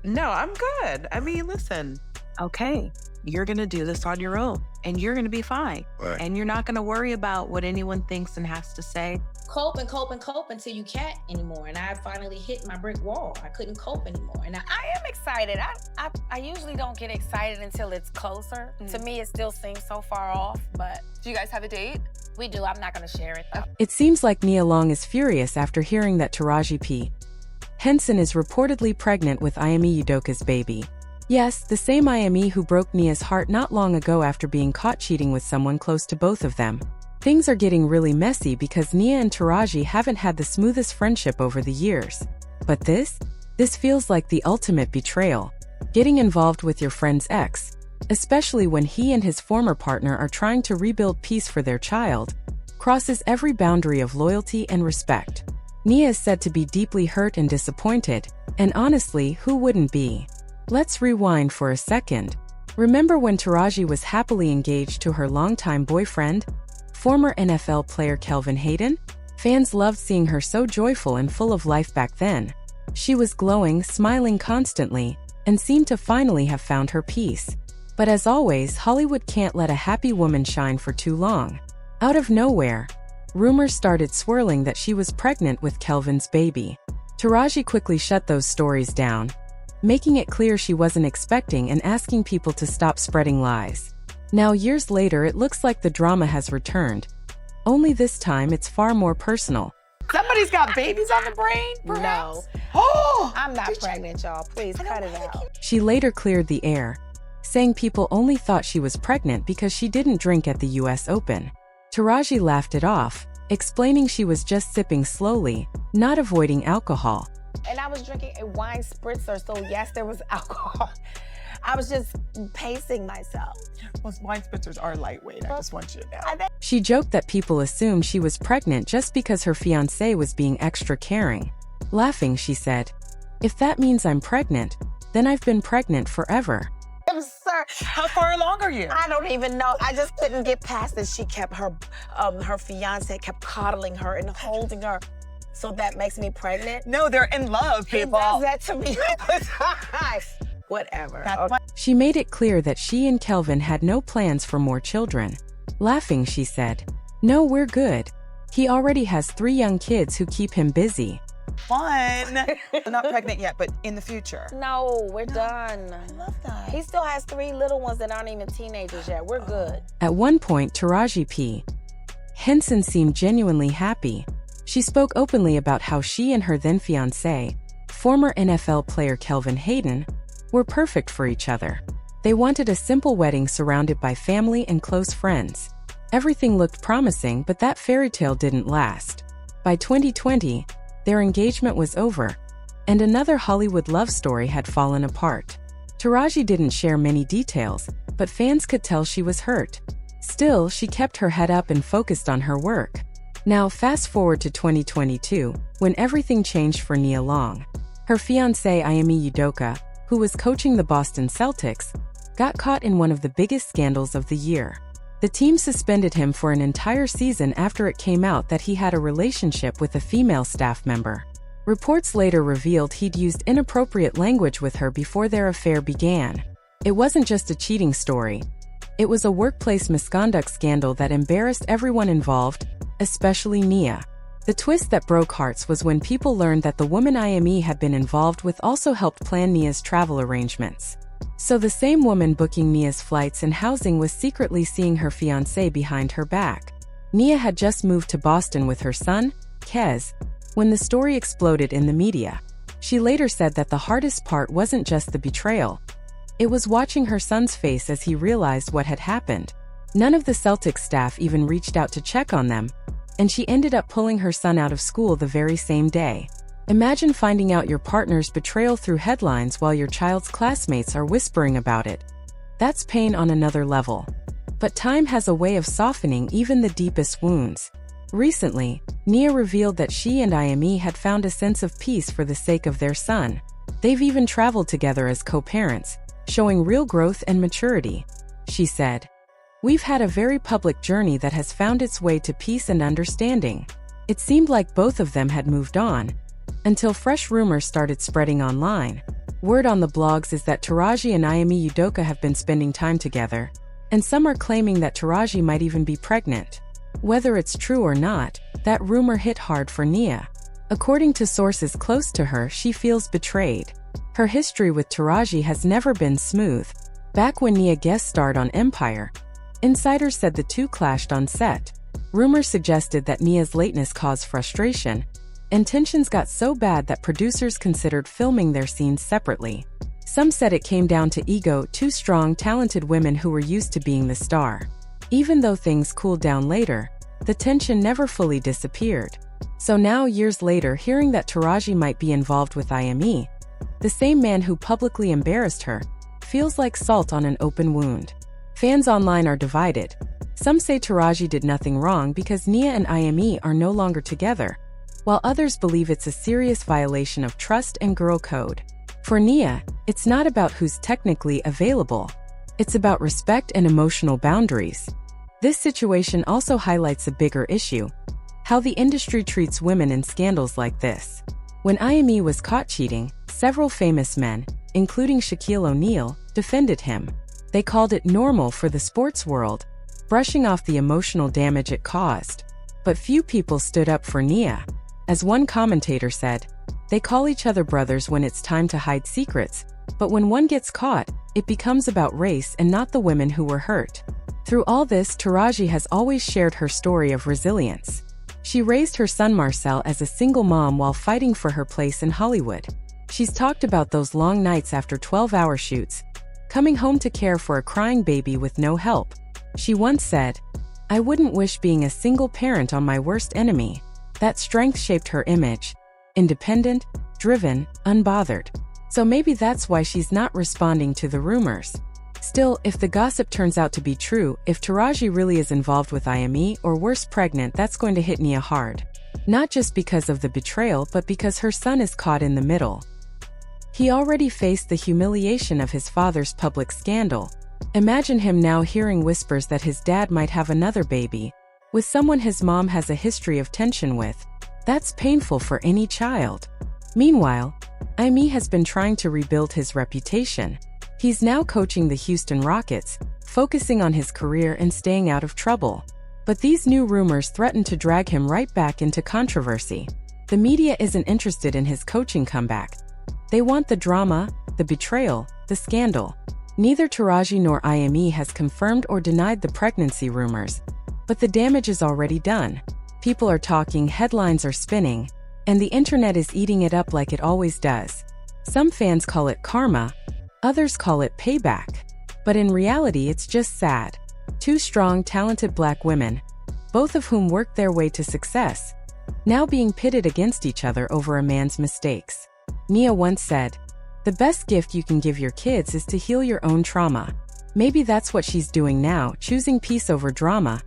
No, I'm good. I mean, listen, okay, you're going to do this on your own and you're going to be fine. Right. And you're not going to worry about what anyone thinks and has to say. Cope and cope and cope until you can't anymore. And I finally hit my brick wall. I couldn't cope anymore. And I am excited. I usually don't get excited until it's closer. To me, it still seems so far off, but Do you guys have a date? we do. I'm not gonna share it though. It seems like Nia Long is furious after hearing that Taraji P. Henson is reportedly pregnant with Ime Udoka's baby. Yes, the same Ime who broke Nia's heart not long ago after being caught cheating with someone close to both of them. Things are getting really messy because Nia and Taraji haven't had the smoothest friendship over the years. But this feels like the ultimate betrayal. Getting involved with your friend's ex, especially when he and his former partner are trying to rebuild peace for their child, crosses every boundary of loyalty and respect. Nia is said to be deeply hurt and disappointed, and honestly, who wouldn't be? Let's rewind for a second. Remember when Taraji was happily engaged to her longtime boyfriend, former NFL player Kelvin Hayden? Fans loved seeing her so joyful and full of life back then. She was glowing, smiling constantly, and seemed to finally have found her peace. But as always, Hollywood can't let a happy woman shine for too long. Out of nowhere, rumors started swirling that she was pregnant with Kelvin's baby. Taraji quickly shut those stories down, making it clear she wasn't expecting and asking people to stop spreading lies. Now, years later, it looks like the drama has returned. Only this time, it's far more personal. Somebody's got babies on the brain, perhaps? No, Oh! I'm not pregnant, y'all. Please cut it out. She later cleared the air, saying people only thought she was pregnant because she didn't drink at the US Open. Taraji laughed it off, explaining she was just sipping slowly, not avoiding alcohol. And I was drinking a wine spritzer, so yes, there was alcohol. I was just pacing myself. Well, wine spritzers are lightweight, I just want you to know. She joked that people assumed she was pregnant just because her fiancé was being extra caring. Laughing, she said, "If that means I'm pregnant, then I've been pregnant forever." Sir, How far along are you? I don't even know. I just couldn't get past it. She kept her fiance kept coddling her and holding her. So that makes me pregnant. No, they're in love, He people. does that to me all the time. Whatever. That's Okay. why- She made it clear that she and Kelvin had no plans for more children. Laughing, she said, "No, we're good. He already has 3 young kids who keep him busy." Fun. Not pregnant yet, but in the future. No, we're done. I love that. He still has 3 little ones that aren't even teenagers yet. We're good. At one point, Taraji P. Henson seemed genuinely happy. She spoke openly about how she and her then-fiancé, former NFL player Kelvin Hayden, were perfect for each other. They wanted a simple wedding surrounded by family and close friends. Everything looked promising, but that fairy tale didn't last. By 2020, their engagement was over, and another Hollywood love story had fallen apart. Taraji didn't share many details, but fans could tell she was hurt. Still, she kept her head up and focused on her work. Now, fast forward to 2022, when everything changed for Nia Long. Her fiancé Ime Udoka, who was coaching the Boston Celtics, got caught in one of the biggest scandals of the year. The team suspended him for an entire season after it came out that he had a relationship with a female staff member. Reports later revealed he'd used inappropriate language with her before their affair began. It wasn't just a cheating story. It was a workplace misconduct scandal that embarrassed everyone involved, especially Nia. The twist that broke hearts was when people learned that the woman Ime had been involved with also helped plan Nia's travel arrangements. So the same woman booking Nia's flights and housing was secretly seeing her fiancé behind her back. Nia had just moved to Boston with her son, Kez, when the story exploded in the media. She later said that the hardest part wasn't just the betrayal. It was watching her son's face as he realized what had happened. None of the Celtics staff even reached out to check on them, and she ended up pulling her son out of school the very same day. Imagine finding out your partner's betrayal through headlines while your child's classmates are whispering about it. That's pain on another level. But time has a way of softening even the deepest wounds. Recently, Nia revealed that she and Ime had found a sense of peace for the sake of their son. They've even traveled together as co-parents, showing real growth and maturity. She said, "We've had a very public journey that has found its way to peace and understanding." It seemed like both of them had moved on, until fresh rumors started spreading online. Word on the blogs is that Taraji and Ime Udoka have been spending time together, and some are claiming that Taraji might even be pregnant. Whether it's true or not, that rumor hit hard for Nia. According to sources close to her, she feels betrayed. Her history with Taraji has never been smooth. Back when Nia guest starred on Empire, insiders said the two clashed on set. Rumors suggested that Nia's lateness caused frustration, and tensions got so bad that producers considered filming their scenes separately. Some said it came down to ego, two strong, talented women who were used to being the star. Even though things cooled down later, the tension never fully disappeared. So now, years later, hearing that Taraji might be involved with Ime, the same man who publicly embarrassed her, feels like salt on an open wound. Fans online are divided. Some say Taraji did nothing wrong because Nia and Ime are no longer together, while others believe it's a serious violation of trust and girl code. For Nia, it's not about who's technically available. It's about respect and emotional boundaries. This situation also highlights a bigger issue: how the industry treats women in scandals like this. When Ime was caught cheating, several famous men, including Shaquille O'Neal, defended him. They called it normal for the sports world, brushing off the emotional damage it caused. But few people stood up for Nia. As one commentator said, they call each other brothers when it's time to hide secrets, but when one gets caught, it becomes about race and not the women who were hurt. Through all this, Taraji has always shared her story of resilience. She raised her son Marcel as a single mom while fighting for her place in Hollywood. She's talked about those long nights after 12-hour shoots, coming home to care for a crying baby with no help. She once said, "I wouldn't wish being a single parent on my worst enemy." That strength shaped her image: independent, driven, unbothered. So maybe that's why she's not responding to the rumors. Still, if the gossip turns out to be true, if Taraji really is involved with Ime, or worse, pregnant, that's going to hit Nia hard. Not just because of the betrayal, but because her son is caught in the middle. He already faced the humiliation of his father's public scandal. Imagine him now hearing whispers that his dad might have another baby with someone his mom has a history of tension with. That's painful for any child. Meanwhile, Ime has been trying to rebuild his reputation. He's now coaching the Houston Rockets, focusing on his career and staying out of trouble. But these new rumors threaten to drag him right back into controversy. The media isn't interested in his coaching comeback. They want the drama, the betrayal, the scandal. Neither Taraji nor Ime has confirmed or denied the pregnancy rumors, but the damage is already done. People are talking, headlines are spinning, and the internet is eating it up like it always does. Some fans call it karma, others call it payback. But in reality, it's just sad. Two strong, talented black women, both of whom worked their way to success, now being pitted against each other over a man's mistakes. Nia once said, "The best gift you can give your kids is to heal your own trauma." Maybe that's what she's doing now, choosing peace over drama,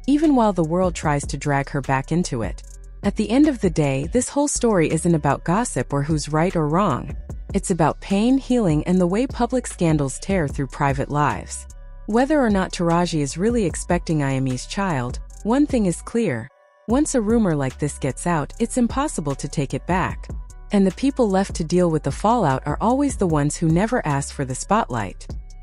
even while the world tries to drag her back into it. At the end of the day, this whole story isn't about gossip or who's right or wrong. It's about pain, healing, and the way public scandals tear through private lives. Whether or not Taraji is really expecting Ime's child, one thing is clear: once a rumor like this gets out, it's impossible to take it back. And the people left to deal with the fallout are always the ones who never asked for the spotlight.